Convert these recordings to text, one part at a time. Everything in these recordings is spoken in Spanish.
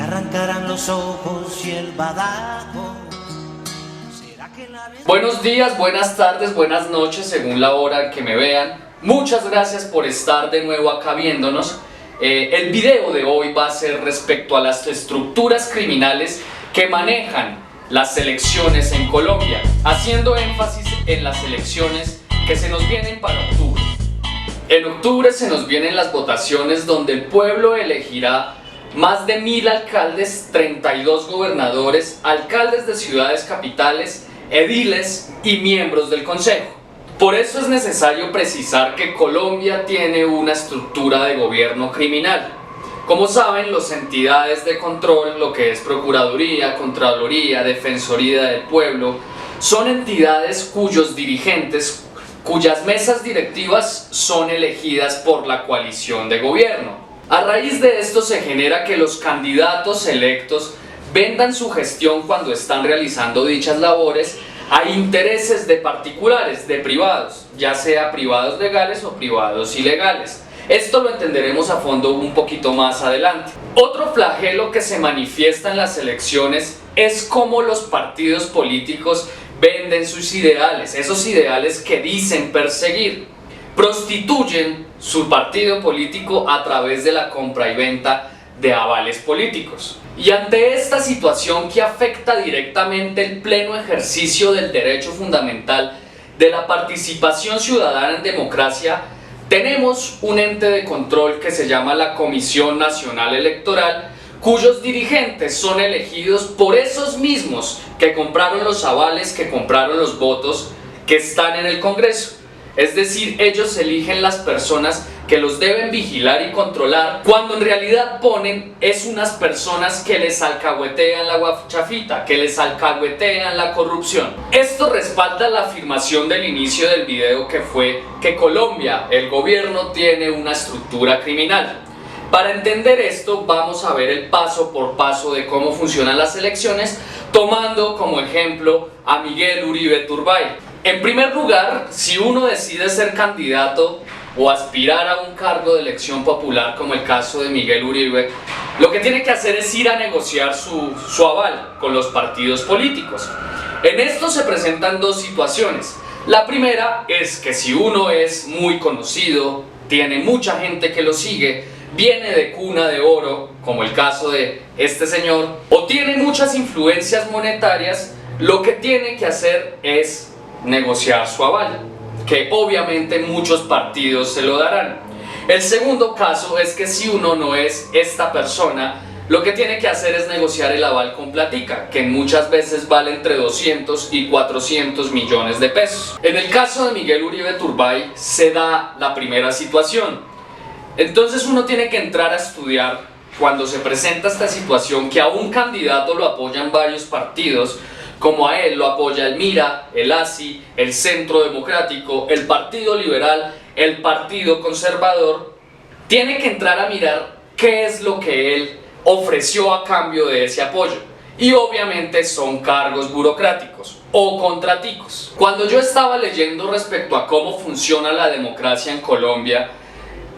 arrancarán los ojos y el badajo. Buenos días, buenas tardes, buenas noches, según la hora que me vean. Muchas gracias por estar de nuevo acá viéndonos. El video de hoy va a ser respecto a las estructuras criminales que manejan las elecciones en Colombia, haciendo énfasis en las elecciones que se nos vienen para octubre. En octubre se nos vienen las votaciones donde el pueblo elegirá más de 1000 alcaldes, 32 gobernadores, alcaldes de ciudades capitales, ediles y miembros del consejo. Por eso es necesario precisar que Colombia tiene una estructura de gobierno criminal. Como saben, las entidades de control, lo que es Procuraduría, Contraloría, Defensoría del Pueblo, son entidades cuyos dirigentes, cuyas mesas directivas son elegidas por la coalición de gobierno. A raíz de esto se genera que los candidatos electos vendan su gestión cuando están realizando dichas labores a intereses de particulares, de privados, ya sea privados legales o privados ilegales. Esto lo entenderemos a fondo un poquito más adelante. Otro flagelo que se manifiesta en las elecciones es cómo los partidos políticos venden sus ideales, esos ideales que dicen perseguir. Prostituyen su partido político a través de la compra y venta de avales políticos. Y ante esta situación que afecta directamente el pleno ejercicio del derecho fundamental de la participación ciudadana en democracia, tenemos un ente de control que se llama la Comisión Nacional Electoral, cuyos dirigentes son elegidos por esos mismos que compraron los avales, que compraron los votos que están en el Congreso. Es decir, ellos eligen las personas que los deben vigilar y controlar, cuando en realidad ponen es unas personas que les alcahuetean la guachafita, que les alcahuetean la corrupción. Esto respalda la afirmación del inicio del video, que fue que Colombia, el gobierno, tiene una estructura criminal. Para entender esto, vamos a ver el paso por paso de cómo funcionan las elecciones, tomando como ejemplo a Miguel Uribe Turbay. En primer lugar, si uno decide ser candidato o aspirar a un cargo de elección popular, como el caso de Miguel Uribe, lo que tiene que hacer es ir a negociar su aval con los partidos políticos. En esto se presentan dos situaciones. La primera es que si uno es muy conocido, tiene mucha gente que lo sigue, viene de cuna de oro, como el caso de este señor, o tiene muchas influencias monetarias, lo que tiene que hacer es negociar su aval, que obviamente muchos partidos se lo darán. El segundo caso es que si uno no es esta persona, lo que tiene que hacer es negociar el aval con platica, que muchas veces vale entre 200 y 400 millones de pesos. En el caso de Miguel Uribe Turbay se da la primera situación. Entonces uno tiene que entrar a estudiar cuando se presenta esta situación, que a un candidato lo apoyan varios partidos, como a él lo apoya el MIRA, el ASI, el Centro Democrático, el Partido Liberal, el Partido Conservador. Tiene que entrar a mirar qué es lo que él ofreció a cambio de ese apoyo. Y obviamente son cargos burocráticos o contraticos. Cuando yo estaba leyendo respecto a cómo funciona la democracia en Colombia,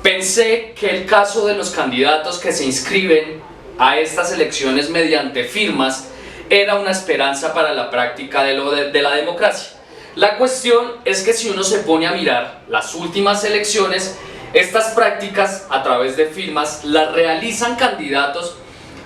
pensé que el caso de los candidatos que se inscriben a estas elecciones mediante firmas era una esperanza para la práctica de la democracia. La cuestión es que si uno se pone a mirar las últimas elecciones, estas prácticas a través de firmas las realizan candidatos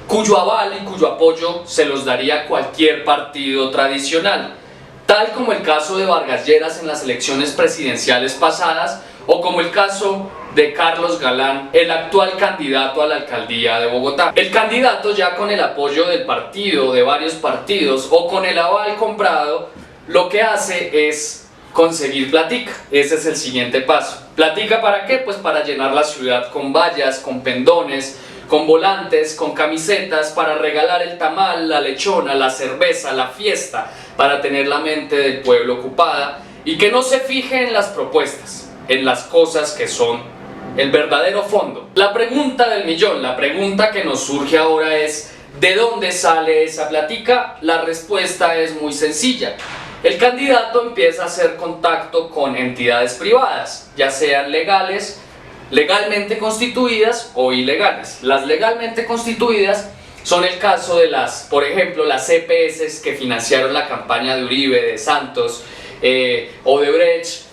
cuyo aval y cuyo apoyo se los daría cualquier partido tradicional, tal como el caso de Vargas Lleras en las elecciones presidenciales pasadas, o como el caso de Carlos Galán, el actual candidato a la alcaldía de Bogotá. El candidato, ya con el apoyo del partido, de varios partidos, o con el aval comprado, lo que hace es conseguir platica. Ese es el siguiente paso. ¿Platica para qué? Pues para llenar la ciudad con vallas, con pendones, con volantes, con camisetas, para regalar el tamal, la lechona, la cerveza, la fiesta, para tener la mente del pueblo ocupada y que no se fije en las propuestas, en las cosas que son el verdadero fondo. La pregunta del millón, la pregunta que nos surge ahora es: ¿de dónde sale esa platica? La respuesta es muy sencilla. El candidato empieza a hacer contacto con entidades privadas, ya sean legalmente constituidas o ilegales. Las legalmente constituidas son el caso de por ejemplo, las EPS que financiaron la campaña de Uribe, de Santos, Odebrecht,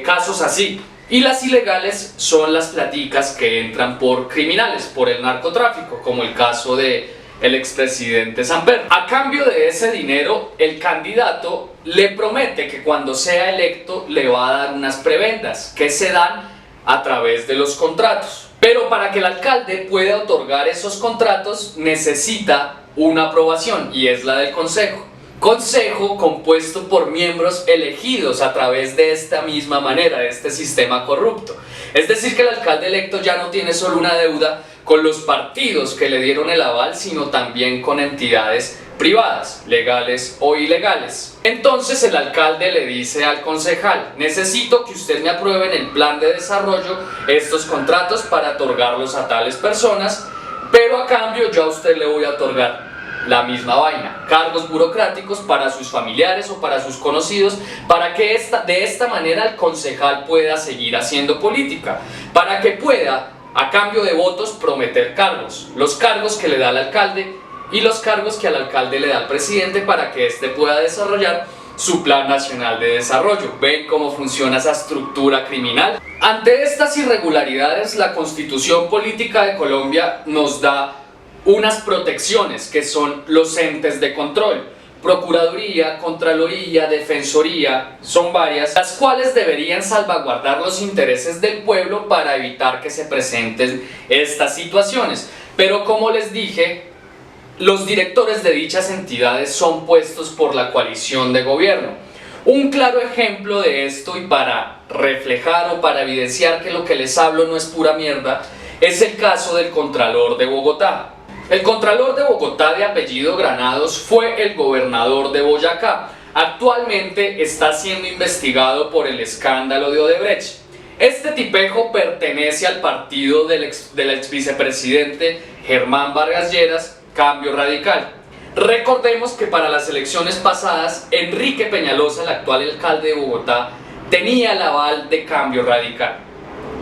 casos así. Y las ilegales son las platicas que entran por criminales, por el narcotráfico, como el caso de el expresidente Samper. A cambio de ese dinero, el candidato le promete que cuando sea electo le va a dar unas prebendas que se dan a través de los contratos. Pero para que el alcalde pueda otorgar esos contratos necesita una aprobación, y es la del consejo. Consejo compuesto por miembros elegidos a través de esta misma manera, de este sistema corrupto. Es decir, que el alcalde electo ya no tiene solo una deuda con los partidos que le dieron el aval, sino también con entidades privadas, legales o ilegales. Entonces el alcalde le dice al concejal: necesito que usted me apruebe en el plan de desarrollo estos contratos para otorgarlos a tales personas, pero a cambio yo a usted le voy a otorgar la misma vaina, cargos burocráticos para sus familiares o para sus conocidos, para que de esta manera el concejal pueda seguir haciendo política, para que pueda, a cambio de votos, prometer cargos, los cargos que le da el alcalde y los cargos que al alcalde le da el presidente, para que éste pueda desarrollar su plan nacional de desarrollo. ¿Ven cómo funciona esa estructura criminal? Ante estas irregularidades, la Constitución Política de Colombia nos da unas protecciones que son los entes de control: Procuraduría, Contraloría, Defensoría, son varias, las cuales deberían salvaguardar los intereses del pueblo para evitar que se presenten estas situaciones. Pero como les dije, los directores de dichas entidades son puestos por la coalición de gobierno. Un claro ejemplo de esto, y para reflejar o para evidenciar que lo que les hablo no es pura mierda, es el caso del Contralor de Bogotá. El Contralor de Bogotá, de apellido Granados, fue el gobernador de Boyacá. Actualmente está siendo investigado por el escándalo de Odebrecht. Este tipejo pertenece al partido del ex vicepresidente Germán Vargas Lleras, Cambio Radical. Recordemos que para las elecciones pasadas, Enrique Peñalosa, el actual alcalde de Bogotá, tenía el aval de Cambio Radical.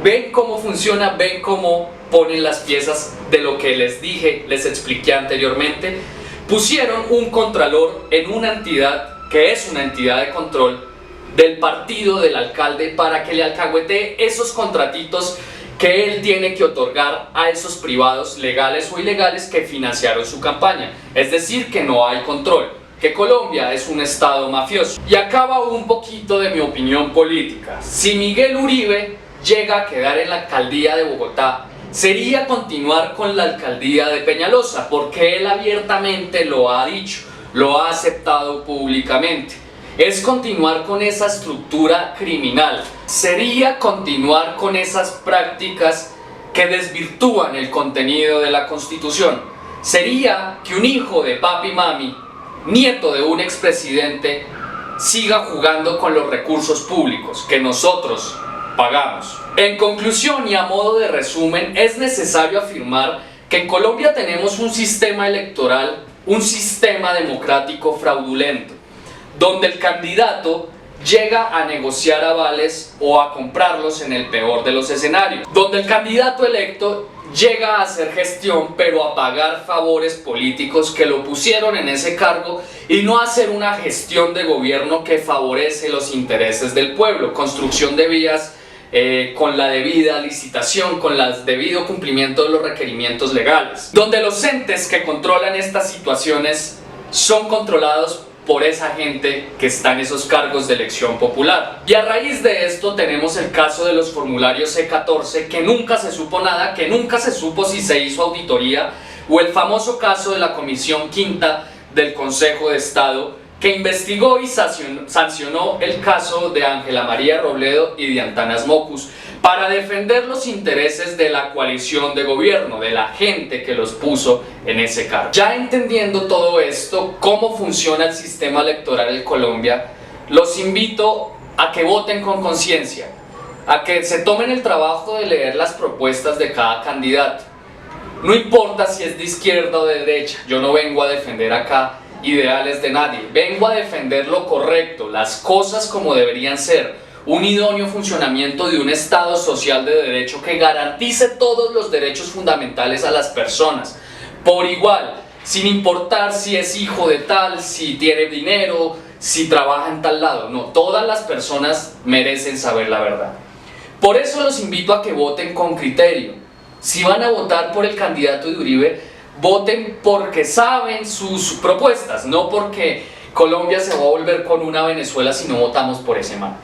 ¿Ven cómo funciona? ¿Ven cómo ponen las piezas de lo que les dije, les expliqué anteriormente? Pusieron un contralor en una entidad que es una entidad de control del partido del alcalde, para que le alcahuetee esos contratitos que él tiene que otorgar a esos privados, legales o ilegales, que financiaron su campaña. Es decir, que no hay control, que Colombia es un estado mafioso. Y acaba un poquito de mi opinión política. Si Miguel Uribe llega a quedar en la alcaldía de Bogotá, sería continuar con la alcaldía de Peñalosa, porque él abiertamente lo ha dicho, lo ha aceptado públicamente. Es continuar con esa estructura criminal, sería continuar con esas prácticas que desvirtúan el contenido de la Constitución. Sería que un hijo de papi y mami, nieto de un expresidente, siga jugando con los recursos públicos que nosotros pagamos. En conclusión y a modo de resumen, es necesario afirmar que en Colombia tenemos un sistema electoral, un sistema democrático fraudulento, donde el candidato llega a negociar avales o a comprarlos en el peor de los escenarios, donde el candidato electo llega a hacer gestión pero a pagar favores políticos que lo pusieron en ese cargo y no a hacer una gestión de gobierno que favorece los intereses del pueblo, construcción de vías con la debida licitación, con el debido cumplimiento de los requerimientos legales, donde los entes que controlan estas situaciones son controlados por esa gente que está en esos cargos de elección popular. Y a raíz de esto tenemos el caso de los formularios C14, que nunca se supo nada, que nunca se supo si se hizo auditoría, o el famoso caso de la Comisión Quinta del Consejo de Estado, que investigó y sancionó el caso de Ángela María Robledo y de Antanas Mockus para defender los intereses de la coalición de gobierno, de la gente que los puso en ese cargo. Ya entendiendo todo esto, cómo funciona el sistema electoral en Colombia, los invito a que voten con conciencia, a que se tomen el trabajo de leer las propuestas de cada candidato. No importa si es de izquierda o de derecha, yo no vengo a defender acá ideales de nadie, vengo a defender lo correcto, las cosas como deberían ser, un idóneo funcionamiento de un Estado social de derecho que garantice todos los derechos fundamentales a las personas por igual, sin importar si es hijo de tal, si tiene dinero, si trabaja en tal lado. No, todas las personas merecen saber la verdad. Por eso los invito a que voten con criterio. Si van a votar por el candidato de Uribe, voten porque saben sus propuestas, no porque Colombia se va a volver con una Venezuela si no votamos por ese man.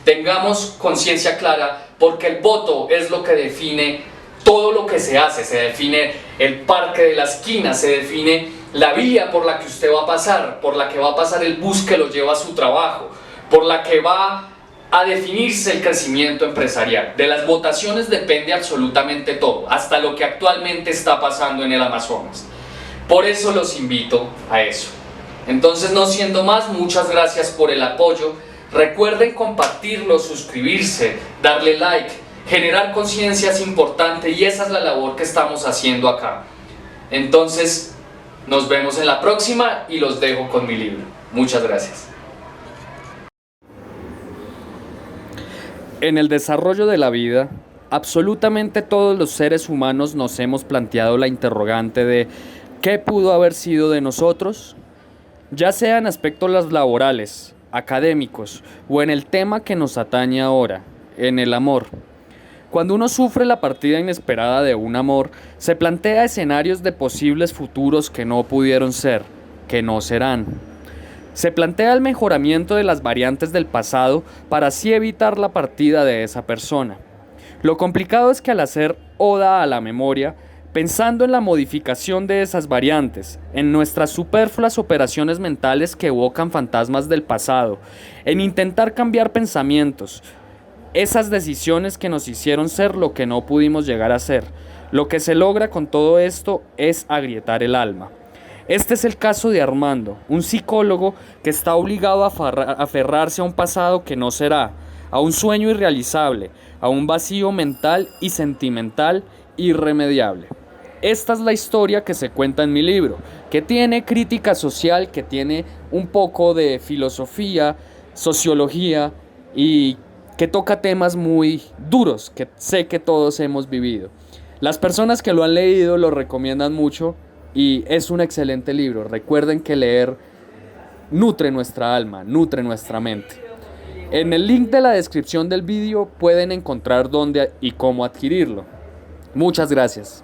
Tengamos conciencia clara, porque el voto es lo que define todo lo que se hace. Se define el parque de la esquina, se define la vía por la que usted va a pasar, por la que va a pasar el bus que lo lleva a su trabajo, por la que va a definirse el crecimiento empresarial. De las votaciones depende absolutamente todo, hasta lo que actualmente está pasando en el Amazonas. Por eso los invito a eso. Entonces, no siendo más, muchas gracias por el apoyo. Recuerden compartirlo, suscribirse, darle like. Generar conciencia es importante y esa es la labor que estamos haciendo acá. Entonces, nos vemos en la próxima y los dejo con mi libro. Muchas gracias. En el desarrollo de la vida, absolutamente todos los seres humanos nos hemos planteado la interrogante de ¿qué pudo haber sido de nosotros? Ya sea en aspectos laborales, académicos o en el tema que nos atañe ahora, en el amor. Cuando uno sufre la partida inesperada de un amor, se plantea escenarios de posibles futuros que no pudieron ser, que no serán. Se plantea el mejoramiento de las variantes del pasado para así evitar la partida de esa persona. Lo complicado es que al hacer oda a la memoria, pensando en la modificación de esas variantes, en nuestras superfluas operaciones mentales que evocan fantasmas del pasado, en intentar cambiar pensamientos, esas decisiones que nos hicieron ser lo que no pudimos llegar a ser, lo que se logra con todo esto es agrietar el alma. Este es el caso de Armando, un psicólogo que está obligado a aferrarse a un pasado que no será, a un sueño irrealizable, a un vacío mental y sentimental irremediable. Esta es la historia que se cuenta en mi libro, que tiene crítica social, que tiene un poco de filosofía, sociología y que toca temas muy duros que sé que todos hemos vivido. Las personas que lo han leído lo recomiendan mucho y es un excelente libro. Recuerden que leer nutre nuestra alma, nutre nuestra mente. En el link de la descripción del vídeo pueden encontrar dónde y cómo adquirirlo. Muchas gracias.